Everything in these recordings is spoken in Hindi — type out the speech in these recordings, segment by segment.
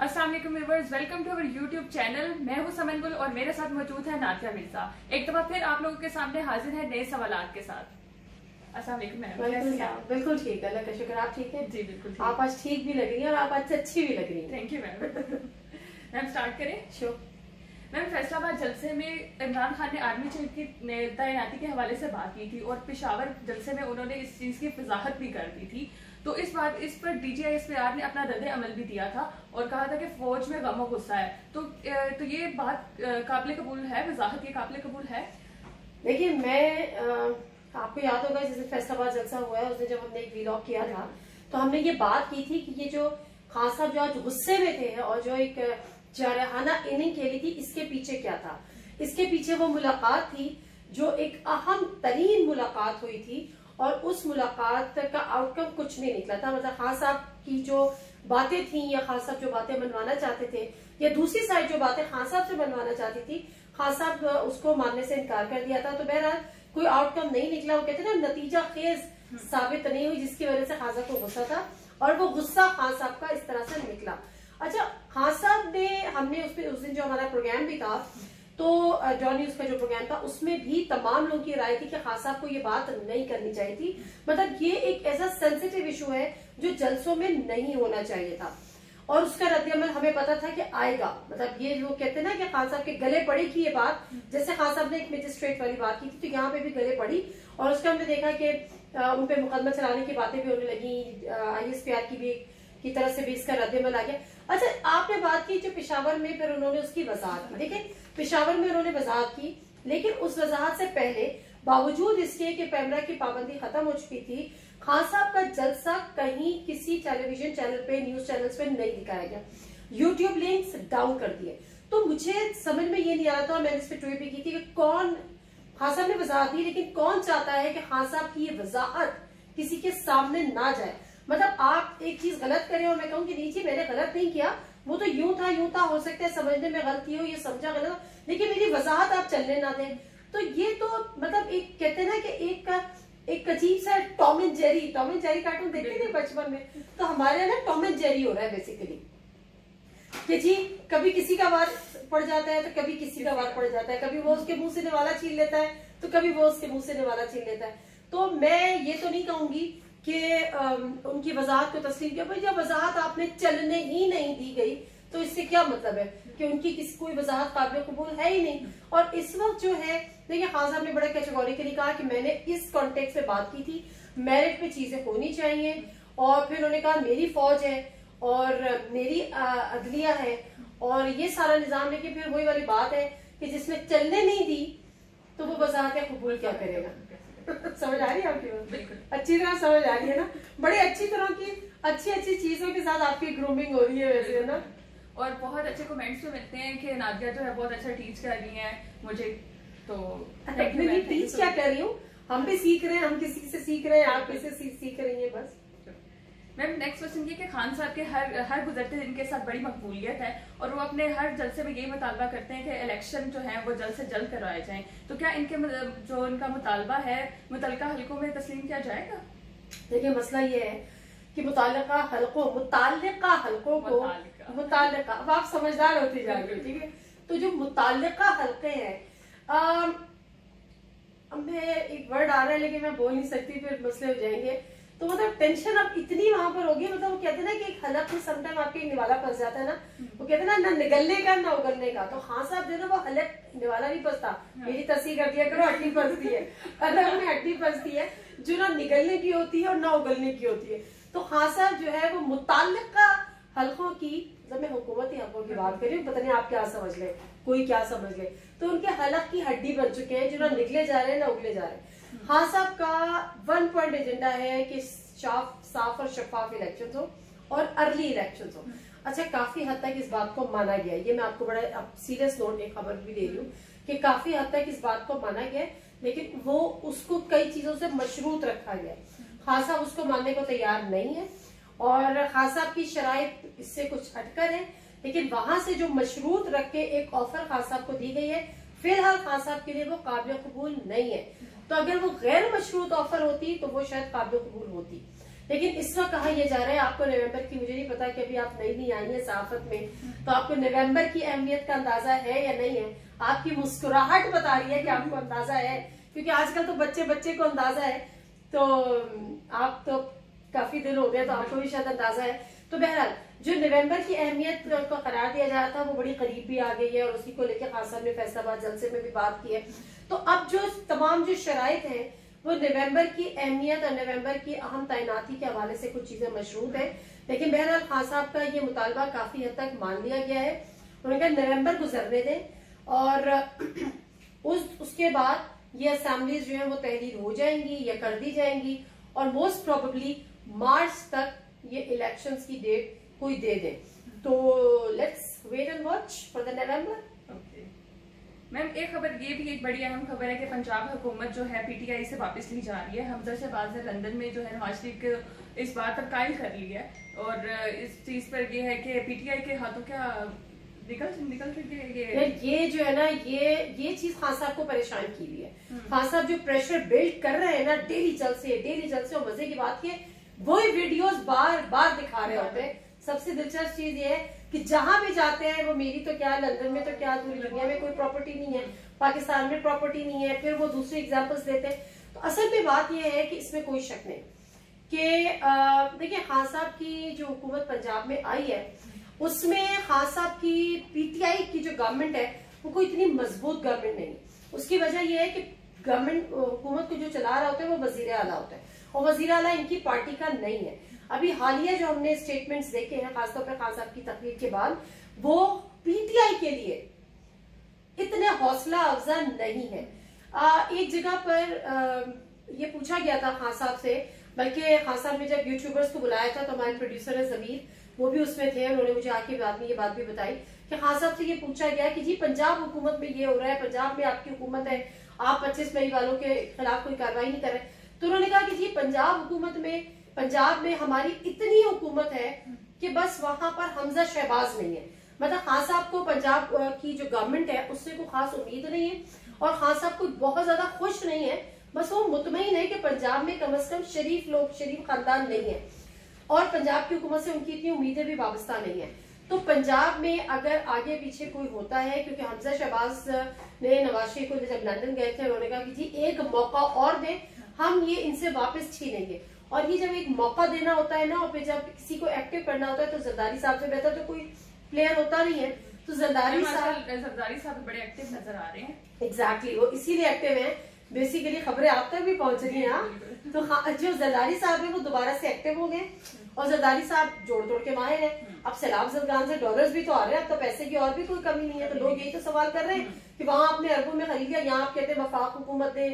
अस्सलाम वालेकुम viewers, welcome to our YouTube channel. मैं हूं समन गुल और मेरे साथ मौजूद है नादिया मिर्जा। एक दफा फिर आप लोगों के सामने हाजिर है नए सवालात के साथ। अस्सलाम वालेकुम मैम। बिल्कुल ठीक है, अल्लाह का शुक्र। आप ठीक है? जी बिल्कुल। आप आज ठीक भी लग रही हैं और आप आज अच्छी भी लग रही हैं। Thank you ma'am. Ma'am start करें? श्योर। मैम फैसलाबाद जलसे में इमरान खान ने आर्मी चीफ की तैनाती के हवाले से बात की थी और पेशावर जलसे में उन्होंने इस चीज की वजाहत भी कर दी थी। तो इस पर DGISPR ने अपना रद्द अमल भी दिया था और कहा था कि फौज में गम गुस्सा है। तो ये बात काबिल कबूल है, वजाहत ये काबिल कबूल है? देखिए, मैं आपको याद होगा जिस दिन फैसलाबाद जलसा हुआ है उस दिन जब हमने एक व्लॉग किया था तो हमने ये बात की थी कि ये जो खान साहब जो आज गुस्से में थे और जो एक जारहाना इनिंग खेली थी, इसके पीछे क्या था? इसके पीछे वो मुलाकात थी जो एक अहम तरीन मुलाकात हुई थी और उस मुलाकात का आउटकम कुछ नहीं निकला था। मतलब खान साहब की जो बातें थी या खान साहब जो बातें मनवाना चाहते थे या दूसरी साइड जो बातें खान साहब से मनवाना चाहती थी, खान साहब उसको मानने से इनकार कर दिया था। तो बहरहाल कोई आउटकम नहीं निकला। वो कहते ना, नतीजा खेज साबित नहीं हुई, जिसकी वजह से खान साहब को गुस्सा था और वो गुस्सा खान साहब का इस तरह से निकला। अच्छा, खान साहब ने हमने उस दिन जो हमारा प्रोग्राम भी था तो जॉन न्यूज का जो प्रोग्राम था उसमें भी तमाम लोगों की राय थी कि खान साहब को ये बात नहीं करनी चाहिए थी। मतलब ये एक ऐसा सेंसिटिव इशू है जो जलसों में नहीं होना चाहिए था और उसका रद्दअमल हमें पता था कि आएगा। मतलब ये लोग कहते हैं ना कि खान साहब के गले पड़ेगी ये बात, जैसे खान साहब ने एक मजिस्ट्रेट वाली बात की थी तो यहाँ पे भी गले पड़ी और उसका हमने देखा कि उन पे मुकदमा चलाने की बातें भी होने लगी। ISPR की तरफ से भी इसका रद्दअमल आ गया। अच्छा, आपने बात की जो पेशावर में फिर उन्होंने उसकी वजाहत की। देखिए, पेशावर में उन्होंने वजाहत की, लेकिन उस वजाहत से पहले बावजूद इसके कि कैमरा की पाबंदी खत्म हो चुकी थी, खान साहब का जलसा कहीं किसी टेलीविजन चैनल पे, न्यूज चैनल्स पे नहीं दिखाया गया। यूट्यूब लिंक्स डाउन कर दिए। तो मुझे समझ में ये नहीं आ रहा था, मैंने इस पे ट्वीट भी की थी कि कौन, खान साहब ने वजाहत दी लेकिन कौन चाहता है कि खान साहब की ये वजाहत किसी के सामने ना जाए। मतलब आप एक चीज गलत करें और मैं कहूँ कि नहीं जी मैंने गलत नहीं किया, वो तो यूं था, हो सकता है समझने में गलती हो, ये समझा गलत, लेकिन मेरी वजाहत आप चलने ना दें। तो ये तो मतलब एक कहते हैं ना कि एक अजीब सा टॉम एंड जेरी कार्टून देखते थे बचपन में, तो हमारे ना टॉम एंड जेरी हो रहा है बेसिकली कि जी कभी किसी का वार पड़ जाता है तो कभी किसी का वार पड़ जाता है, कभी वो उसके मुंह से निवाला छीन लेता है तो कभी वो उसके मुंह से निवाला छीन लेता है। तो मैं ये तो नहीं कहूंगी कि उनकी वजाहत को तस्लीम किया, भाई जब वजाहत आपने चलने ही नहीं दी गई तो इससे क्या मतलब है कि उनकी किसी कोई वजाहत काबिल कबूल है ही नहीं। और इस वक्त जो है, देखिए खान साहब ने बड़ा कैटेगोरिकली कहा कि मैंने इस कॉन्टेक्स्ट में बात की थी, मेरिट पे चीजें होनी चाहिए और फिर उन्होंने कहा मेरी फौज है और मेरी अदलिया है और ये सारा निजाम, लेकिन फिर वही वाली बात है कि जिसने चलने नहीं दी तो वो वजाहत कबूल क्या करेगा। समझ आ रही है आपकी बात? बिल्कुल अच्छी तरह समझ आ रही है ना? बड़ी अच्छी तरह की अच्छी चीजों के साथ आपकी ग्रूमिंग हो रही है वैसे, है ना? और बहुत अच्छे कमेंट्स भी मिलते हैं कि नादिया जो है बहुत अच्छा टीच कर रही है मुझे। तो टीच क्या कर रही हूँ, हम भी सीख रहे हैं, हम किसी से सीख रहे हैं, आप किसी से सीख रही है बस। मैम नेक्स्ट क्वेश्चन ये कि खान साहब के हर गुजरते दिन के साथ बड़ी मकबूलियत है और वो अपने हर जलसे में यही मुतालबा करते हैं कि इलेक्शन जो है वो जल्द से जल्द करवाए जाएं। तो क्या इनके जो इनका मुतालबा है मुतलका हलकों में तस्लीम किया जाएगा? देखिए, मसला ये है कि मुतालिका हलकों को मुतालिका, अब आप समझदार होती जा रही है, ठीक है? तो जो मुतालिका हलके हैं, मैं एक वर्ड आ रहा है लेकिन मैं बोल नहीं सकती, फिर मसले हो जाएंगे। तो मतलब टेंशन अब इतनी वहां पर होगी। मतलब वो कहते हैं ना कि एक हलक में समटाइम आपके निवाला फंस जाता है ना, वो कहते हैं ना निगलने का ना उगलने का। तो खान साहब जो है ना वो हलक निवाला नहीं फंसता, मेरी तस्वीर कर दिया करो, हड्डी फंसती है, हलक में हड्डी फंसती है जो ना निगलने की होती है और ना उगलने की होती है। तो खान साहब जो है वो मुताल्लिका हलकों की, जब मैं हुकूमती हलकों की बात कर रही हूँ, पता नहीं आप क्या समझ ले, कोई क्या समझ ले, तो उनके हलक की हड्डी बन चुके हैं जो ना निकले जा रहे हैं ना उगले जा रहे हैं। खान साहब का 1 पॉइंट एजेंडा है कि साफ और शफाफ इलेक्शन हो और अर्ली इलेक्शन हो। अच्छा, काफी हद तक इस बात को माना गया, ये मैं आपको बड़ा सीरियस नोट एक खबर भी दे रही हूँ कि काफी हद तक इस बात को माना गया, लेकिन वो उसको कई चीजों से मशरूत रखा गया। खान साहब उसको मानने को तैयार नहीं है और खान साहब की शराइत इससे कुछ हटकर है, लेकिन वहां से जो मशरूत रख के एक ऑफर खान साहब को दी गई है, फिलहाल खान साहब के लिए वो काबिल कबूल नहीं है। तो अगर वो गैर मशरूत ऑफर होती तो वो शायद काबिल कबूल होती, लेकिन इस वक्त कहा यह जा रहा है आपको नवंबर की, मुझे नहीं पता कि अभी आप नई आई हैं सहाफत में, तो आपको नवंबर की अहमियत का अंदाजा है या नहीं है? आपकी मुस्कुराहट बता रही है कि आपको अंदाजा है, क्योंकि आजकल तो बच्चे बच्चे को अंदाजा है, तो आप तो काफी दिन हो गए तो आपको भी शायद अंदाजा है। तो बहरहाल जो नवंबर की अहमियत को करार दिया जा रहा था वो बड़ी करीब भी आ गई है, और उसी को लेकर खान साहब ने फैसलाबाद जलसे में भी बात की है। तो अब जो तमाम जो शराइत है वो नवंबर की अहमियत और नवंबर की अहम तैनाती के हवाले से कुछ चीजें मशरूत है, लेकिन बहरहाल खान साहब का ये मुतालबा काफी हद तक मान लिया गया है। उन्होंने कहा नवंबर गुजरने दें और उसके बाद ये असेंबलीज जो है वो तहरीर हो जाएंगी या कर दी जाएंगी, और मोस्ट प्रोबेबली मार्च तक ये इलेक्शंस की डेट कोई दे दे। तो let's wait and watch for the November. Ma'am एक खबर ये भी एक बड़ी अहम खबर है कि पंजाब हुकूमत जो है पीटीआई से वापस ली जा रही है। हमजा शहबाज ने लंदन में जो है नवाज शरीफ के इस बात पर कायल कर ली है, और इस चीज पर ये है कि पीटीआई के हाथों क्या निकल ये जो है ना ये चीज खान साहब को परेशान की हुई है। खान साहब जो प्रेशर बिल्ड कर रहे हैं ना डेली जलसे और मजे की बात ये वही वीडियोस बार बार दिखा रहे होते हैं। सबसे दिलचस्प चीज ये है कि जहां भी जाते हैं वो मेरी तो क्या, लंदन में तो क्या, पूरी दुनिया में कोई प्रॉपर्टी नहीं है, पाकिस्तान में प्रॉपर्टी नहीं है, फिर वो दूसरे एग्जांपल्स देते हैं। तो असल में बात ये है कि इसमें कोई शक नहीं कि देखिए खान साहब की जो हुकूमत पंजाब में आई है उसमें खान साहब की पीटीआई की जो गवर्नमेंट है वो कोई इतनी मजबूत गवर्नमेंट नहीं। उसकी वजह यह है कि गवर्नमेंट हुकूमत को जो चला रहा होता है वो वजीर आला होता है, और वजीर आला इनकी पार्टी का नहीं है। अभी हालिया जो हमने स्टेटमेंट्स देखे हैं खासतौर पर खान साहब की तकरीर के बाद, वो पीटीआई के लिए इतने हौसला अफजा नहीं है। एक जगह पर ये पूछा गया था खान साहब से, बल्कि खान साहब ने जब यूट्यूबर्स को बुलाया था तो हमारे प्रोड्यूसर है जमीर, वो भी उसमें थे, उन्होंने मुझे आके बाद में ये बात भी बताई कि खान साहब से ये पूछा गया कि जी पंजाब हुकूमत में ये हो रहा है, पंजाब में आपकी हुकूमत है, आप 25 मई वालों के खिलाफ कोई कार्रवाई नहीं कर रहे। तो उन्होंने कहा कि जी पंजाब में हमारी इतनी हुकूमत है कि बस वहां पर हमजा शहबाज नहीं है। मतलब खान साहब को पंजाब की जो गवर्नमेंट है उससे कोई खास उम्मीद नहीं है, और खान साहब को बहुत ज्यादा खुश नहीं है, बस वो मुतमईन है कि पंजाब में कम से कम शरीफ लोग, शरीफ खानदान नहीं है, और पंजाब की हुकूमत से उनकी इतनी उम्मीदें भी वाबस्ता नहीं है। तो पंजाब में अगर आगे पीछे कोई होता है, क्योंकि हमजा शहबाज ने नवाज शरीफ को जब लंदन गए थे उन्होंने कहा कि जी एक मौका और दें, हम ये इनसे वापस छीनेंगे। और ये जब एक मौका देना होता है ना, और फिर जब किसी को एक्टिव करना होता है तो जरदारी साहब से बेहतर तो कोई प्लेयर होता नहीं है। तो जरदारी साहब बड़े एक्टिव नजर आ रहे हैं। एग्जैक्टली वो इसीलिए एक्टिव हैं, बेसिकली खबरें आप तक भी पहुंच रही हैं। तो जो जरदारी साहब है वो दोबारा से एक्टिव हो गए, और जरदारी साहब जोड़ तोड़ के माहिर हैं। अब सैलाब जरदान से डॉलर्स भी तो आ रहे हैं, अब तो पैसे की और भी कोई कमी नहीं है। तो लोग यही तो सवाल कर रहे हैं कि वहां आपने अरबों में खरीद लिया, यहाँ आप कहते हैं वफाक हुकूमत दे,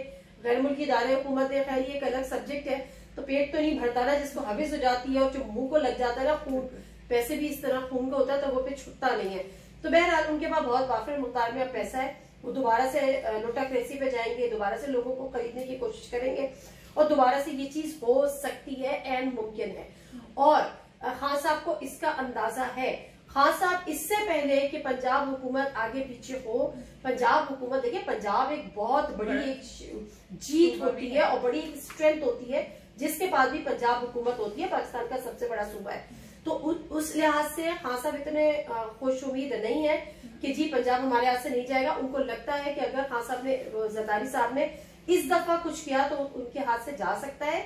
गैर मुल्की इदारे हुकूमत दे। खैर ये एक अलग सब्जेक्ट है, तो पेट तो नहीं भरता ना, जिसको हविस हो जाती है और जो मुंह को लग जाता है ना खून, पैसे भी इस तरह खून का होता है तो वो पे छुटता नहीं है। तो बहरहाल उनके पास बहुत वाफिर मुकदार में अब पैसा है, वो दोबारा से नोटाक्रेसी पे जाएंगे, दोबारा से लोगों को खरीदने की कोशिश करेंगे, और दोबारा से ये चीज हो सकती है, एंड मुमकिन है। और खान साहब को इसका अंदाजा है। खान साहब इससे पहले कि पंजाब हुकूमत आगे पीछे हो, पंजाब हुकूमत देखिए, पंजाब एक बहुत बड़ी एक जीत होती है और बड़ी स्ट्रेंथ होती है, जिसके बाद भी पंजाब हुकूमत होती है, पाकिस्तान का सबसे बड़ा सूबा है। तो उस लिहाज से खान साहब इतने खुश उम्मीद नहीं है कि जी पंजाब हमारे हाथ से नहीं जाएगा। उनको लगता है कि अगर खान साहब ने, जरदारी साहब ने इस दफा कुछ किया तो उनके हाथ से जा सकता है।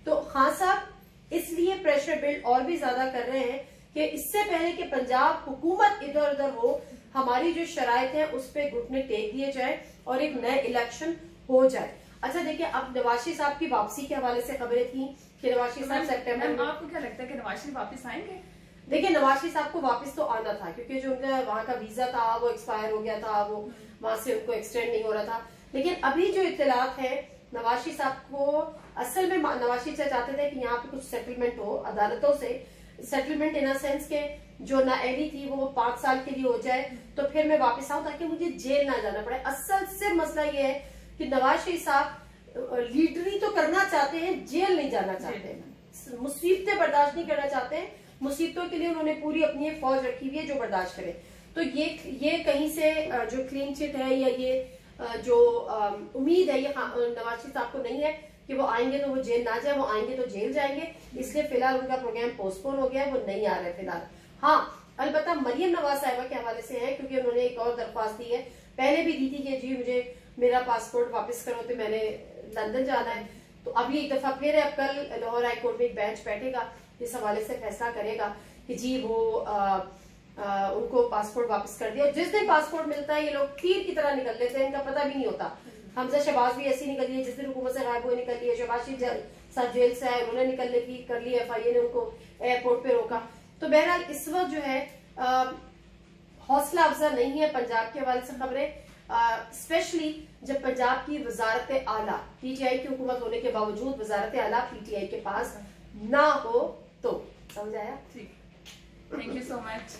तो खान साहब इसलिए प्रेशर बिल्ड और भी ज्यादा कर रहे हैं कि इससे पहले कि पंजाब हुकूमत इधर उधर हो, हमारी जो शराइत है उस पर घुटने टेक दिए जाए और एक नए इलेक्शन हो जाए। अच्छा देखिए, अब नवाज शरीफ साहब की वापसी के हवाले से खबरें थी कि नवाज शरीफ साहब सितंबर में, आपको क्या लगता है कि नवाज शरीफ वापस आएंगे? देखिए नवाज शरीफ साहब को वापस तो आना था, क्योंकि जो उनका वहां का वीजा था वो एक्सपायर हो गया था, वो वहां से उनको एक्सटेंड नहीं हो रहा था। लेकिन अभी जो इत्तलात है, नवाज शरीफ साहब को असल में नवाज शरीफ साहब चाहते थे कि यहाँ पे कुछ सेटलमेंट हो अदालतों से, सेटलमेंट इन सेंस के जो नाअहली थी वो 5 साल के लिए हो जाए, तो फिर मैं वापस आऊं ताकि मुझे जेल ना जाना पड़े। असल से मसला ये है कि नवाज शरीफ साहब लीडरी तो करना चाहते हैं, जेल नहीं जाना चाहते हैं, मुसीबतें बर्दाश्त नहीं करना चाहते हैं। मुसीबतों के लिए उन्होंने पूरी अपनी एक फौज रखी हुई है जो बर्दाश्त करे। तो ये कहीं से जो क्लीन चिट है या ये जो उम्मीद है ये नवाज शरीफ साहब को नहीं है कि वो आएंगे तो वो जेल ना जाए, वो आएंगे तो जेल जाएंगे, इसलिए फिलहाल उनका प्रोग्राम पोस्टपोन हो गया है, वो नहीं आ रहे फिलहाल। हाँ, अलबत्ता मरियम नवाज साहिबा के हवाले से है, क्योंकि उन्होंने एक और दरख्वास्त दी है, पहले भी दी थी कि जी मुझे मेरा पासपोर्ट वापस करो, तो मैंने लंदन जाना है। तो अभी एक दफा फिर है, अब कल लाहौर हाई कोर्ट में एक बेंच बैठेगा, इस हवाले से फैसला करेगा कि जी वो उनको पासपोर्ट वापस कर दिया। और जिस दिन पासपोर्ट मिलता है ये लोग तीर की तरह निकल लेते हैं, इनका पता भी नहीं होता। हमजा शहबाज भी ऐसी निकली है, जिस दिन हुकूमत से गायब हुए निकल लिए। शहबाज शरीफ साहब जेल से आए, उन्होंने निकलने की कर ली, FIA ने उनको एयरपोर्ट पे रोका। तो बहरहाल इस वक्त जो है हौसला अफजा नहीं है पंजाब के हवाले से खबरें, स्पेशली जब पंजाब की वजारत आला PTI की हुकूमत होने के बावजूद वजारत आला PTI के पास ना हो तो। समझ आया? Thank you so much.